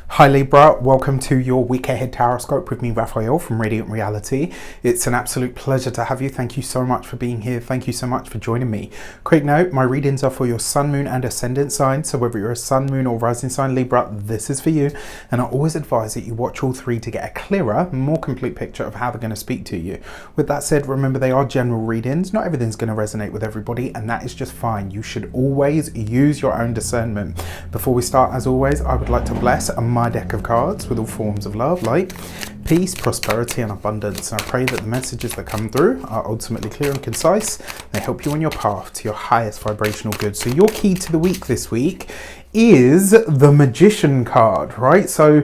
Hi Libra, welcome to your week ahead tarot with me, Raphael from Reydiant Reality. It's an absolute pleasure to have you. Thank you so much for being here. Thank you so much for joining me. Quick note, my readings are for your sun, moon and ascendant sign. So whether you're a sun, moon or rising sign Libra, this is for you. And I always advise that you watch all three to get a clearer, more complete picture of how they're going to speak to you. With that said, remember they are general readings. Not everything's going to resonate with everybody, and that is just fine. You should always use your own discernment. Before we start, as always, I would like to bless my deck of cards with all forms of love, like peace, prosperity and abundance. And I pray that the messages that come through are ultimately clear and concise. They help you on your path to your highest vibrational good. So your key to the week this week is the Magician card, right? So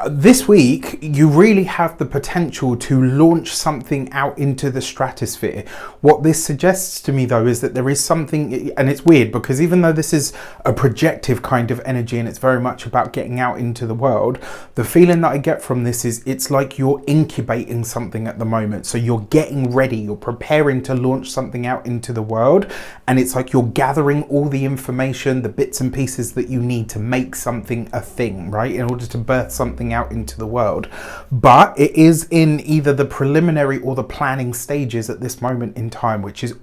this week, you really have the potential to launch something out into the stratosphere. What this suggests to me, though, is that there is something, and it's weird because even though this is a projective kind of energy and it's very much about getting out into the world, the feeling that I get from this is it's like you're incubating something at the moment. So you're getting ready, you're preparing to launch something out into the world, and it's like you're gathering all the information, the bits and pieces that you need to make something a thing, right? In order to birth something out into the world. But it is in either the preliminary or the planning stages at this moment in time, which is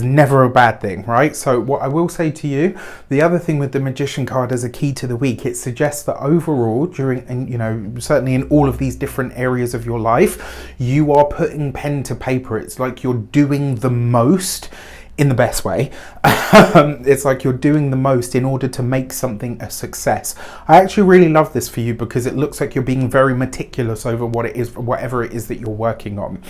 never a bad thing, right? So what I will say to you, the other thing with the Magician card as a key to the week, it suggests that overall during, and you know, certainly in all of these different areas of your life, you are putting pen to paper. It's like you're doing the most in the best way. It's like you're doing the most in order to make something a success. I actually really love this for you because it looks like you're being very meticulous over what it is, whatever it is that you're working on.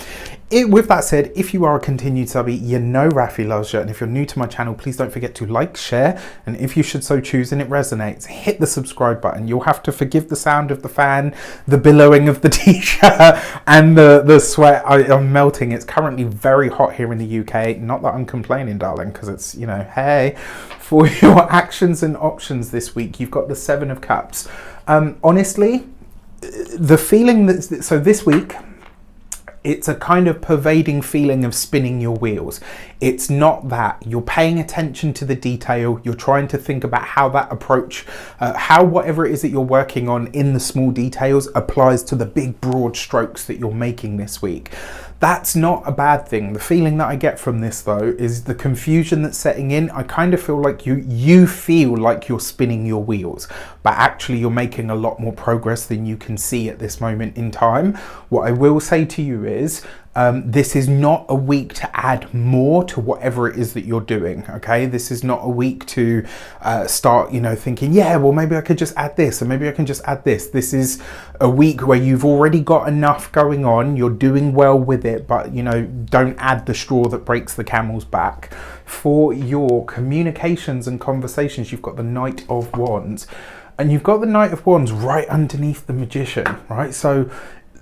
With that said, if you are a continued subby, you know Rafi loves you, and if you're new to my channel, please don't forget to like, share, and if you should so choose and it resonates, hit the subscribe button. You'll have to forgive the sound of the fan, the billowing of the t-shirt, and the sweat. I'm melting. It's currently very hot here in the UK. Not that I'm complaining, darling, because it's, you know, hey. For your actions and options this week, you've got the Seven of Cups. Honestly, the feeling that, so this week, it's a kind of pervading feeling of spinning your wheels. It's not that. You're paying attention to the detail. You're trying to think about how that approach, how whatever it is that you're working on in the small details applies to the big broad strokes that you're making this week. That's not a bad thing. The feeling that I get from this, though, is the confusion that's setting in. I kind of feel like you feel like you're spinning your wheels, but actually you're making a lot more progress than you can see at this moment in time. What I will say to you is, this is not a week to add more to whatever it is that you're doing, okay? This is not a week to start, you know, thinking, yeah, well, maybe I could just add this, or maybe I can just add this. This is a week where you've already got enough going on, you're doing well with it, but, you know, don't add the straw that breaks the camel's back. For your communications and conversations, you've got the Knight of Wands, and you've got the Knight of Wands right underneath the Magician, right? So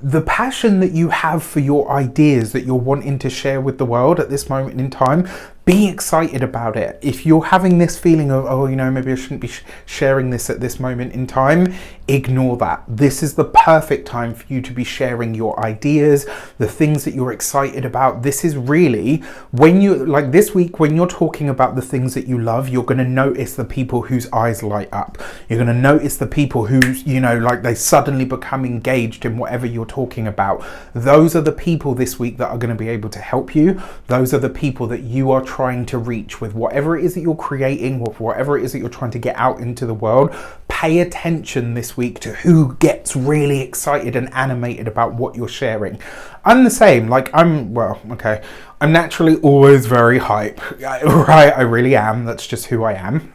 the passion that you have for your ideas that you're wanting to share with the world at this moment in time, be excited about it. If you're having this feeling of, oh, you know, maybe I shouldn't be sharing this at this moment in time, ignore that. This is the perfect time for you to be sharing your ideas, the things that you're excited about. This is really when you, like this week, when you're talking about the things that you love, you're going to notice the people whose eyes light up. You're going to notice the people who, you know, like they suddenly become engaged in whatever you're talking about. Those are the people this week that are going to be able to help you. Those are the people that you are trying to reach with whatever it is that you're creating, or whatever it is that you're trying to get out into the world. Pay attention this week to who gets really excited and animated about what you're sharing. I'm the same. Like I'm naturally always very hype, right? I really am. That's just who I am.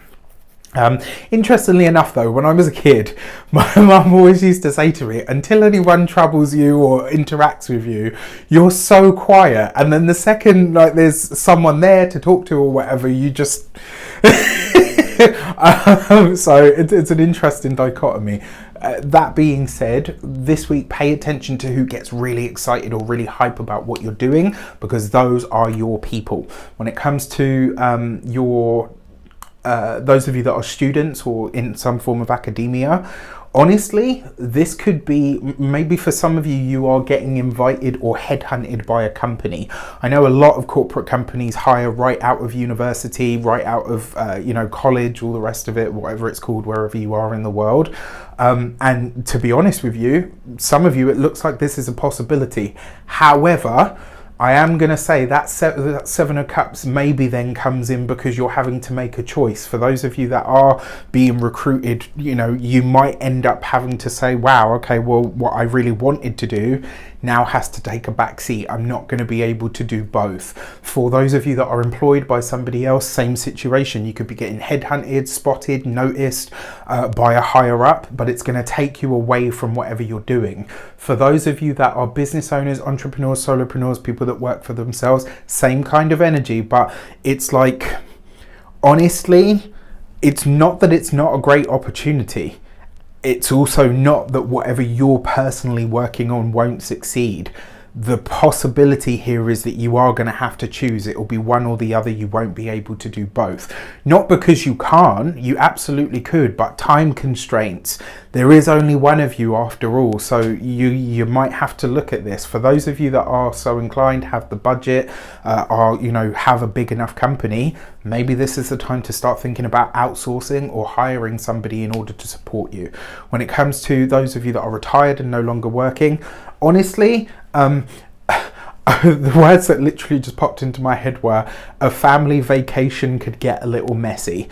Interestingly enough, though, when I was a kid, my mum always used to say to me, until anyone troubles you or interacts with you, you're so quiet, and then the second like there's someone there to talk to or whatever, you just so it's an interesting dichotomy. That being said, this week pay attention to who gets really excited or really hype about what you're doing, because those are your people. When it comes to those of you that are students or in some form of academia, Honestly, this could be, maybe for some of you, you are getting invited or headhunted by a company. I know a lot of corporate companies hire right out of university, right out of, college, all the rest of it, whatever it's called, wherever you are in the world. And to be honest with you, some of you, it looks like this is a possibility. However, I am going to say that Seven of Cups maybe then comes in because you're having to make a choice. For those of you that are being recruited, you might end up having to say, wow, okay, well, what I really wanted to do now has to take a back seat. I'm not going to be able to do both. For those of you that are employed by somebody else, same situation. You could be getting headhunted, spotted, noticed by a higher up, but it's going to take you away from whatever you're doing. For those of you that are business owners, entrepreneurs, solopreneurs, people that work for themselves, same kind of energy, but it's like, honestly, it's not that it's not a great opportunity. It's also not that whatever you're personally working on won't succeed. The possibility here is that you are going to have to choose. It will be one or the other. You won't be able to do both. Not because you can't, you absolutely could, but time constraints. There is only one of you after all, so you might have to look at this. For those of you that are so inclined, have the budget, have a big enough company, maybe this is the time to start thinking about outsourcing or hiring somebody in order to support you. When it comes to those of you that are retired and no longer working, honestly, the words that literally just popped into my head were a family vacation could get a little messy.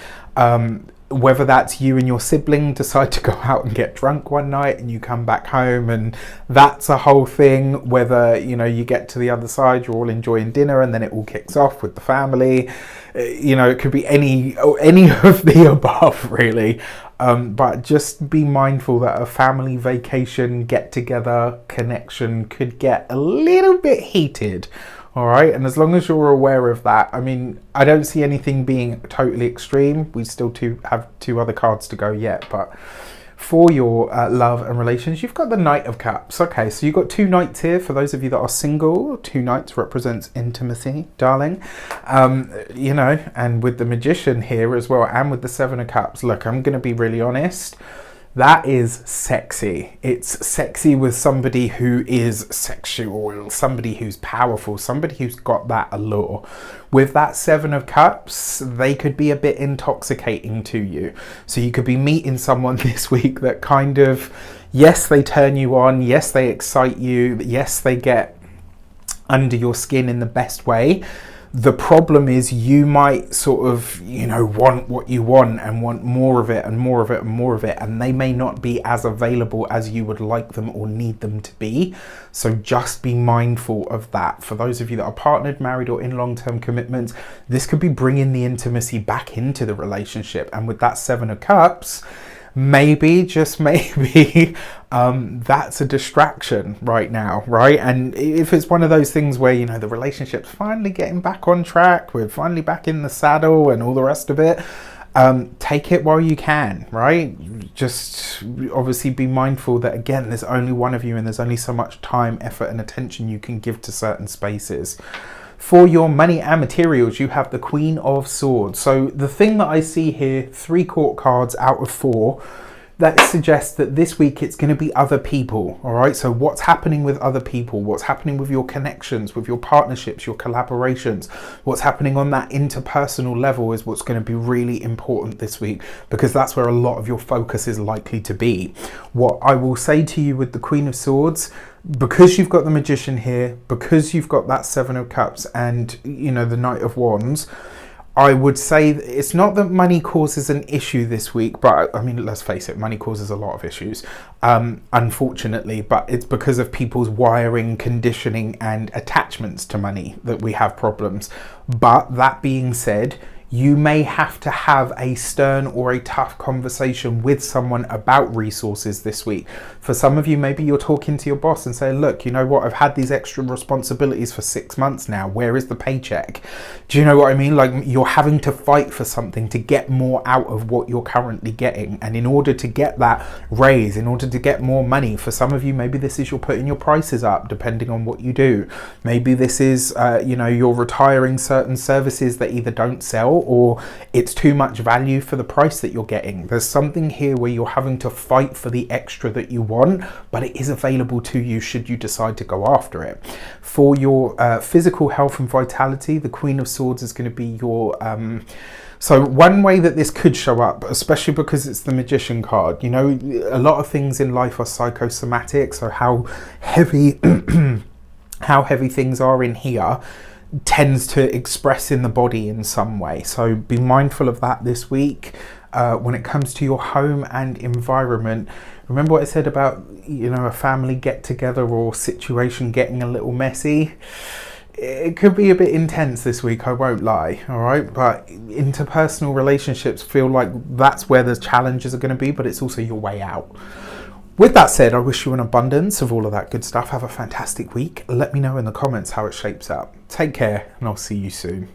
Whether that's you and your sibling decide to go out and get drunk one night and you come back home and that's a whole thing, whether you get to the other side, you're all enjoying dinner and then it all kicks off with the family. It could be any of the above, really. But just be mindful that a family vacation, get together, connection could get a little bit heated. All right, and as long as you're aware of that, I mean, I don't see anything being totally extreme. We still have two other cards to go yet, but for your love and relations, you've got the Knight of Cups. Okay, so you've got two knights here. For those of you that are single, two knights represents intimacy, darling. And with the Magician here as well, and with the Seven of Cups, look, I'm going to be really honest. That is sexy. It's sexy with somebody who is sexual, somebody who's powerful, somebody who's got that allure. With that Seven of Cups, they could be a bit intoxicating to you. So you could be meeting someone this week that kind of, yes, they turn you on, yes, they excite you, yes, they get under your skin in the best way. The problem is you might sort of, want what you want and want more of it and more of it and more of it, and they may not be as available as you would like them or need them to be. So just be mindful of that. For those of you that are partnered, married, or in long-term commitments, this could be bringing the intimacy back into the relationship. And with that Seven of Cups, maybe, just maybe, that's a distraction right now, right? And if it's one of those things where, the relationship's finally getting back on track, we're finally back in the saddle and all the rest of it, take it while you can, right? Just obviously be mindful that, again, there's only one of you and there's only so much time, effort, and attention you can give to certain spaces. For your money and materials, you have the Queen of Swords. So the thing that I see here, 3 court cards out of 4, that suggests that this week it's going to be other people, all right? So what's happening with other people? What's happening with your connections, with your partnerships, your collaborations? What's happening on that interpersonal level is what's going to be really important this week, because that's where a lot of your focus is likely to be. What I will say to you with the Queen of Swords, because you've got the Magician here, because you've got that Seven of Cups and, the Knight of Wands, I would say it's not that money causes an issue this week, but I mean, let's face it, money causes a lot of issues, unfortunately, but it's because of people's wiring, conditioning, and attachments to money that we have problems. But that being said, you may have to have a stern or a tough conversation with someone about resources this week. For some of you, maybe you're talking to your boss and saying, look, you know what, I've had these extra responsibilities for 6 months now. Where is the paycheck? Do you know what I mean? Like, you're having to fight for something to get more out of what you're currently getting. And in order to get that raise, in order to get more money, for some of you, maybe this is you're putting your prices up depending on what you do. Maybe this is, you're retiring certain services that either don't sell or it's too much value for the price that you're getting. There's something here where you're having to fight for the extra that you want, but it is available to you should you decide to go after it. For your physical health and vitality, the Queen of Swords is going to be your so one way that this could show up, especially because it's the Magician card, you know, a lot of things in life are psychosomatic, so how heavy how heavy things are in here tends to express in the body in some way. So be mindful of that this week. When it comes to your home and environment, remember what I said about, you know, a family get together or situation getting a little messy. It could be a bit intense this week, I won't lie, all right? But interpersonal relationships feel like that's where the challenges are going to be, but it's also your way out. With that said, I wish you an abundance of all of that good stuff. Have a fantastic week. Let me know in the comments how it shapes up. Take care, and I'll see you soon.